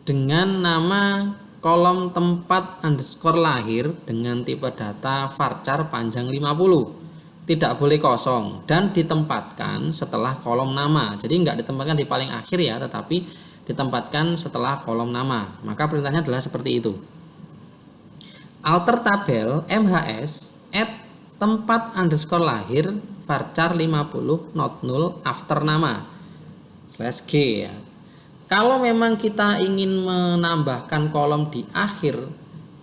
dengan nama kolom tempat underscore lahir dengan tipe data varchar panjang 50. Tidak boleh kosong dan ditempatkan setelah kolom nama. Jadi enggak ditempatkan di paling akhir ya, tetapi ditempatkan setelah kolom nama. Maka perintahnya adalah seperti itu. Alter tabel MHS add tempat underscore lahir varchar 50 not null after nama /G ya. Kalau memang kita ingin menambahkan kolom di akhir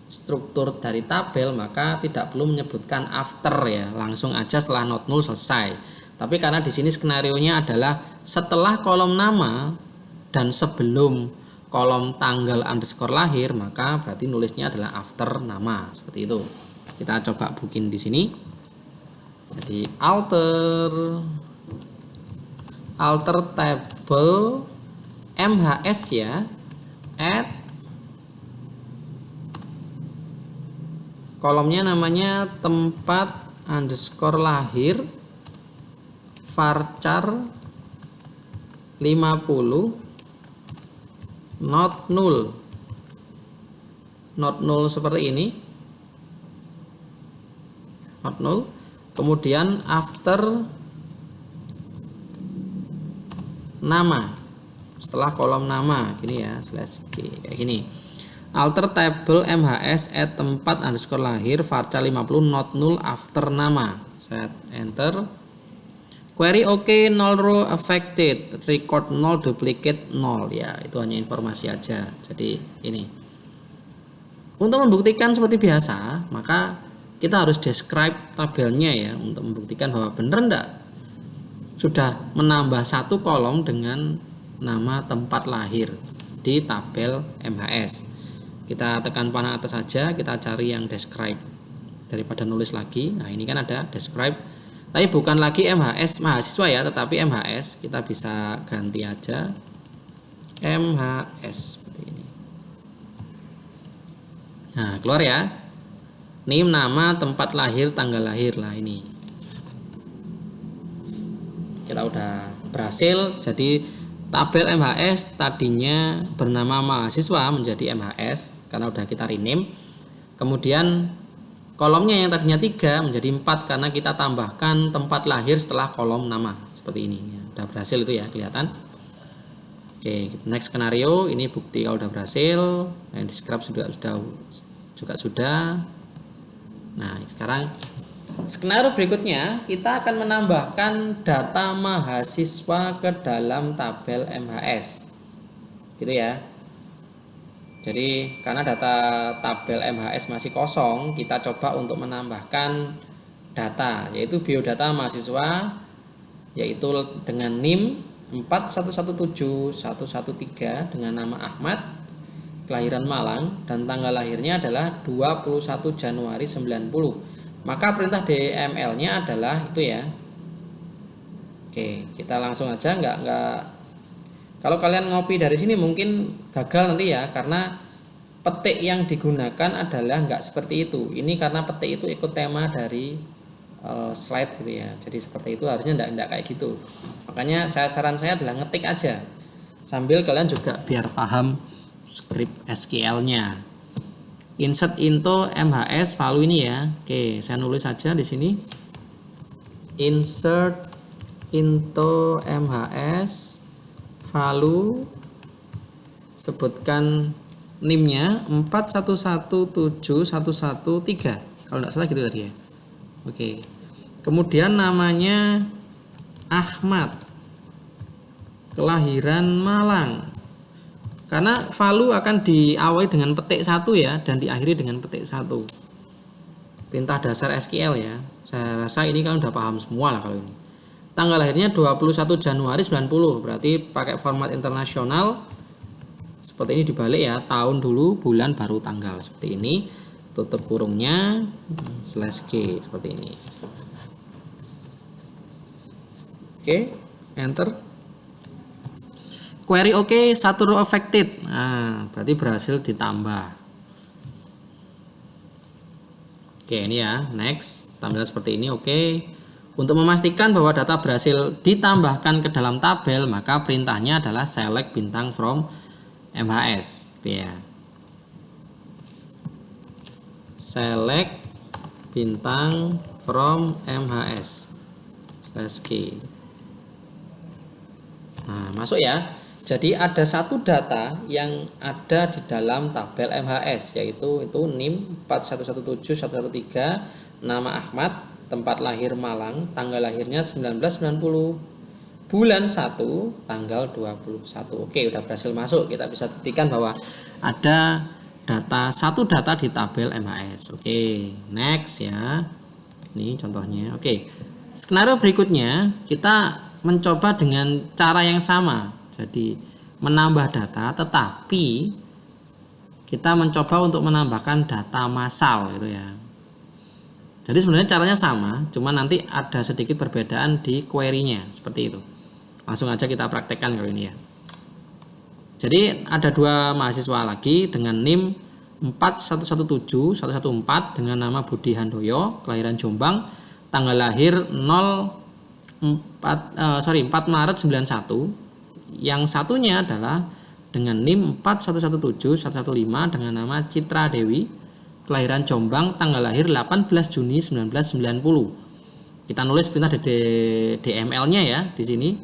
struktur dari tabel, maka tidak perlu menyebutkan after ya, langsung aja setelah not null selesai. Tapi karena di sini skenarionya adalah setelah kolom nama dan sebelum kolom tanggal underscore lahir, maka berarti nulisnya adalah after nama, seperti itu. Kita coba bikin di sini. Jadi alter table MHS ya, add kolomnya namanya tempat underscore lahir varchar 50 not null seperti ini, not null. Kemudian after nama. Setelah kolom nama gini ya, /g kayak gini. Alter table MHS at tempat underscore lahir varchar 50 not null after nama. Saya enter. Query OK, 0 row affected, record 0, duplicate 0 ya, itu hanya informasi aja. Jadi ini. Untuk membuktikan seperti biasa, maka kita harus describe tabelnya ya untuk membuktikan bahwa benar enggak sudah menambah satu kolom dengan nama tempat lahir di tabel MHS. Kita tekan panah atas saja, kita cari yang describe daripada nulis lagi. Nah, ini kan ada describe, tapi bukan lagi MHS mahasiswa ya, tetapi MHS. Kita bisa ganti aja MHS seperti ini. Nah, keluar ya. Name, nama, tempat lahir, tanggal lahir lah ini. Kita udah berhasil. Jadi tabel MHS tadinya bernama mahasiswa menjadi MHS karena udah kita rename. Kemudian kolomnya yang tadinya 3 menjadi 4 karena kita tambahkan tempat lahir setelah kolom nama seperti ini. Ya, udah berhasil itu ya, kelihatan. Oke, next skenario. Ini bukti kalau udah berhasil. Yang describe juga sudah. Nah, sekarang skenario berikutnya kita akan menambahkan data mahasiswa ke dalam tabel MHS. Gitu ya. Jadi karena data tabel MHS masih kosong, kita coba untuk menambahkan data, yaitu biodata mahasiswa, yaitu dengan NIM 4117113 dengan nama Ahmad, kelahiran Malang, dan tanggal lahirnya adalah 21 Januari 90. Maka perintah DML-nya adalah itu ya. Oke, kita langsung aja, nggak. Kalau kalian ngopi dari sini mungkin gagal nanti ya, karena petik yang digunakan adalah nggak seperti itu. Ini karena petik itu ikut tema dari slide gitu ya. Jadi seperti itu, harusnya nggak kayak gitu. Makanya saran saya adalah ngetik aja, sambil kalian juga biar paham script SQL-nya. Insert into MHS value ini ya. Oke, saya nulis saja di sini. Insert into MHS value, sebutkan NIM-nya 4117113 kalau tidak salah gitu tadi ya. Oke. Kemudian namanya Ahmad, kelahiran Malang. Karena value akan diawali dengan petik 1 ya, dan diakhiri dengan petik 1. Perintah dasar SQL ya. Saya rasa ini kan udah paham semua lah kalau ini. Tanggal lahirnya 21 Januari 90, berarti pakai format internasional. Seperti ini dibalik ya, tahun dulu, bulan baru tanggal. Seperti ini, tutup kurungnya, /g, seperti ini. Oke, enter. Query OK, 1 row affected. Nah, berarti berhasil ditambah. Oke, ini ya, next. Tampilan seperti ini, oke. Untuk memastikan bahwa data berhasil ditambahkan ke dalam tabel, maka perintahnya adalah select bintang from MHS, gitu ya. Select bintang from MHS /g. Nah, masuk ya. Jadi ada satu data yang ada di dalam tabel MHS, yaitu itu NIM 4117113, nama Ahmad, tempat lahir Malang, tanggal lahirnya 1990, bulan 1, tanggal 21. Oke, udah berhasil masuk. Kita bisa buktikan bahwa ada satu data di tabel MHS. Oke, next ya. Ini contohnya. Oke. Skenario berikutnya kita mencoba dengan cara yang sama. Jadi menambah data, tetapi kita mencoba untuk menambahkan data massal gitu ya. Jadi sebenarnya caranya sama, cuma nanti ada sedikit perbedaan di query-nya seperti itu. Langsung aja kita praktekkan kali ini ya. Jadi ada 2 mahasiswa lagi dengan NIM 4117114 dengan nama Budi Handoyo, kelahiran Jombang, tanggal lahir 4 Maret 91. Yang satunya adalah dengan NIM 4117115 dengan nama Citra Dewi, kelahiran Jombang, tanggal lahir 18 Juni 1990. Kita nulis perintah DML-nya ya di sini.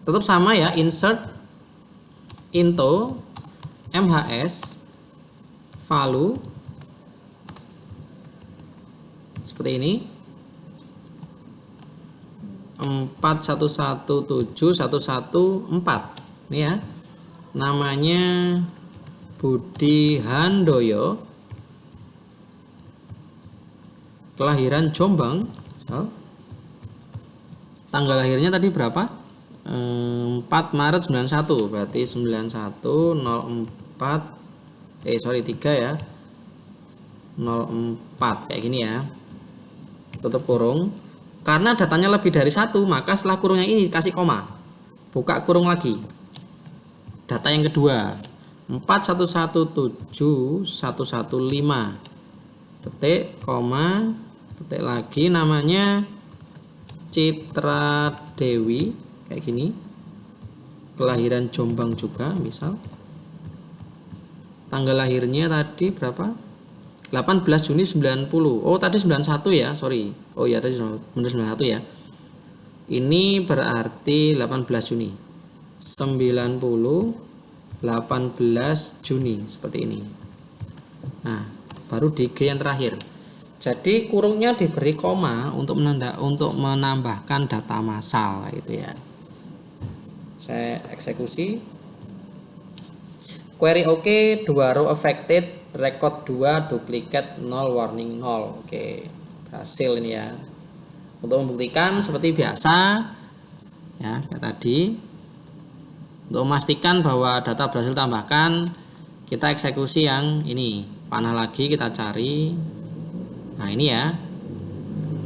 Tetap sama ya, insert into MHS value seperti ini 41171114 ini ya, namanya Budi Handoyo, kelahiran Jombang, misal. Tanggal lahirnya tadi berapa? 4 Maret 91, berarti 9104 3 ya, 04 kayak gini ya, tutup kurung. Karena datanya lebih dari 1, maka setelah kurungnya ini kasih koma, buka kurung lagi. Data yang kedua 41171115 petik koma, petik lagi, namanya Citra Dewi kayak gini, kelahiran Jombang juga misal. Tanggal lahirnya tadi berapa? 18 Juni 90. Oh, tadi 91 ya, sorry. Oh ya, tadi benar 91 ya. Ini berarti 18 Juni. 90 18 Juni seperti ini. Nah, baru di G yang terakhir. Jadi kurungnya diberi koma untuk menambahkan data massal gitu ya. Saya eksekusi. Query oke, 2 row affected, record 2, duplicate 0, warning 0. Oke, berhasil ini ya. Untuk membuktikan seperti biasa ya, kayak tadi. Untuk memastikan bahwa data berhasil tambahkan, kita eksekusi yang ini. Panah lagi kita cari. Nah, ini ya.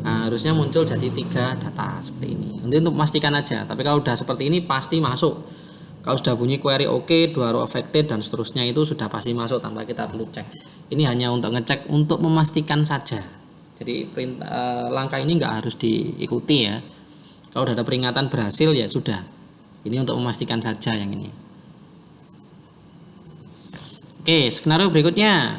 Nah, harusnya muncul jadi 3 data seperti ini. Nanti untuk memastikan aja, tapi kalau udah seperti ini pasti masuk. Kalau sudah bunyi query oke, 2 row affected dan seterusnya, itu sudah pasti masuk tanpa kita perlu cek. Ini hanya untuk ngecek, untuk memastikan saja. Jadi langkah ini nggak harus diikuti ya. Kalau sudah ada peringatan berhasil ya sudah. Ini untuk memastikan saja yang ini. Oke, skenario berikutnya.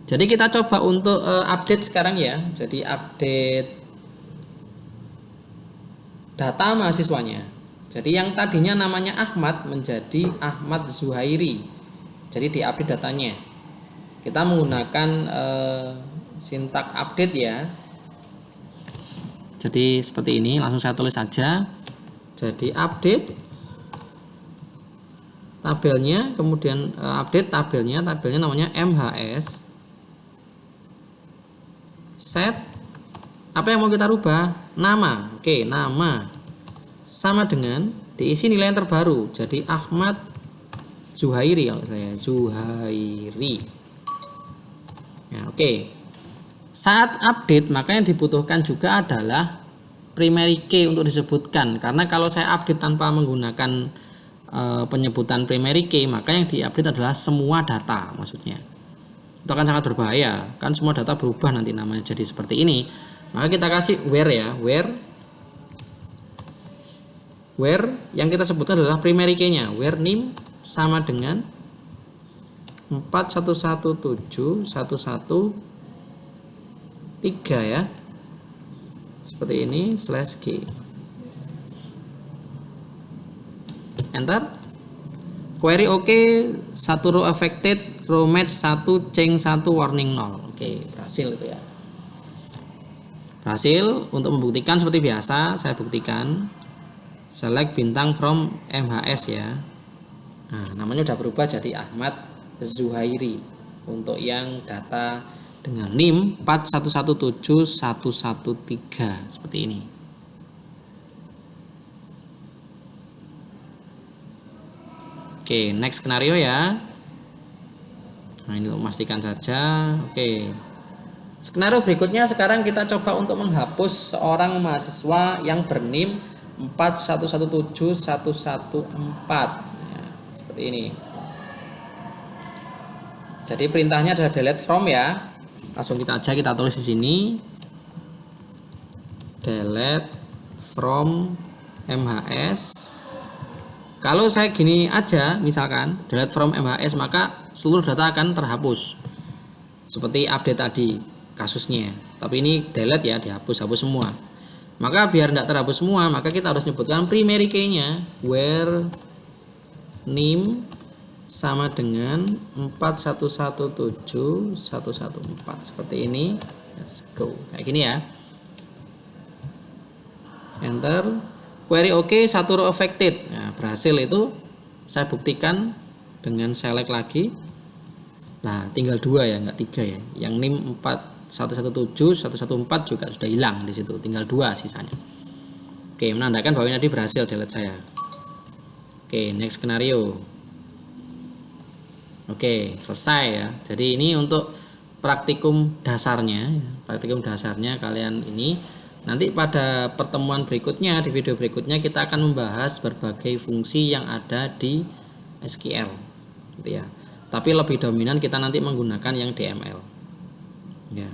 Jadi kita coba untuk update sekarang ya. Jadi update data mahasiswanya. Jadi yang tadinya namanya Ahmad menjadi Ahmad Zuhairi. Jadi diupdate datanya. Kita menggunakan sintak update ya. Jadi seperti ini, langsung saya tulis saja. Jadi update tabelnya, kemudian update tabelnya namanya MHS set. Apa yang mau kita rubah? Nama. Oke, nama sama dengan diisi nilai yang terbaru. Jadi Ahmad Zuhairi, kalau saya Zuhairi. Ya, oke. Saat update, maka yang dibutuhkan juga adalah primary key untuk disebutkan. Karena kalau saya update tanpa menggunakan penyebutan primary key, maka yang diupdate adalah semua data, maksudnya. Itu akan sangat berbahaya. Kan semua data berubah nanti namanya jadi seperti ini. Maka kita kasih where ya, where yang kita sebutkan adalah primary key-nya, where name sama dengan 41171113 ya, seperti ini /g, enter. Query oke, 1 row affected, row match 1, change 1, warning 0. Oke, berhasil itu ya. Berhasil. Untuk membuktikan seperti biasa, saya buktikan. Select bintang from MHS ya. Nah, namanya udah berubah jadi Ahmad Zuhairi. Untuk yang data dengan NIM 41171113 seperti ini. Oke, next skenario ya. Nah, ini untuk memastikan saja. Oke. Skenario berikutnya sekarang kita coba untuk menghapus seorang mahasiswa yang bernim 41171114 ya, seperti ini. Jadi perintahnya adalah delete from ya. Langsung kita tulis di sini. Delete from MHS. Kalau saya gini aja, misalkan delete from MHS, maka seluruh data akan terhapus. Seperti update tadi kasusnya. Tapi ini delete ya, dihapus semua. Maka biar tidak terhapus semua, maka kita harus nyebutkan primary key-nya, where name sama dengan 4117114 seperti ini. Let's go. Kayak gini ya. Enter. Query oke, satu row affected. Nah, berhasil itu saya buktikan dengan select lagi. Nah, tinggal 2 ya, enggak 3 ya. Yang NIM 4117, 114 juga sudah hilang di situ. Tinggal 2 sisanya. Oke, menandakan bahwa ini tadi berhasil delete saya. Oke, next skenario. Oke, selesai ya. Jadi ini untuk praktikum dasarnya. Praktikum dasarnya kalian ini. Nanti pada pertemuan berikutnya, di video berikutnya kita akan membahas berbagai fungsi yang ada di SQL, gitu ya. Tapi lebih dominan kita nanti menggunakan yang DML. Ya.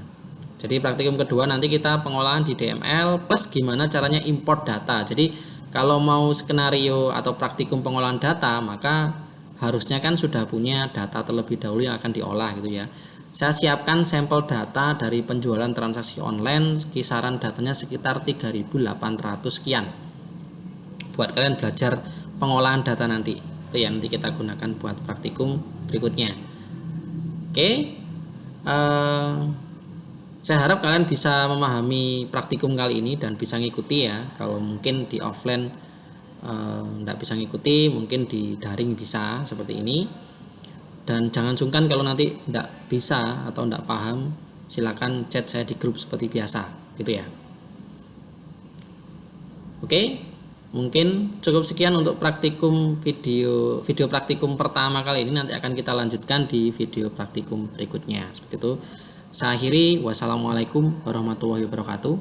Jadi praktikum kedua nanti kita pengolahan di DML plus gimana caranya import data. Jadi kalau mau skenario atau praktikum pengolahan data, maka harusnya kan sudah punya data terlebih dahulu yang akan diolah gitu ya. Saya siapkan sampel data dari penjualan transaksi online, kisaran datanya sekitar 3.800 sekian. Buat kalian belajar pengolahan data nanti. Itu ya nanti kita gunakan buat praktikum berikutnya. Oke. Saya harap kalian bisa memahami praktikum kali ini dan bisa ngikuti ya. Kalau mungkin di offline enggak bisa ngikuti, mungkin di daring bisa seperti ini. Dan jangan sungkan kalau nanti enggak bisa atau enggak paham, silakan chat saya di grup seperti biasa, gitu ya. Oke, mungkin cukup sekian untuk praktikum video praktikum pertama kali ini. Nanti akan kita lanjutkan di video praktikum berikutnya. Seperti itu. Saya akhiri, wassalamualaikum warahmatullahi wabarakatuh.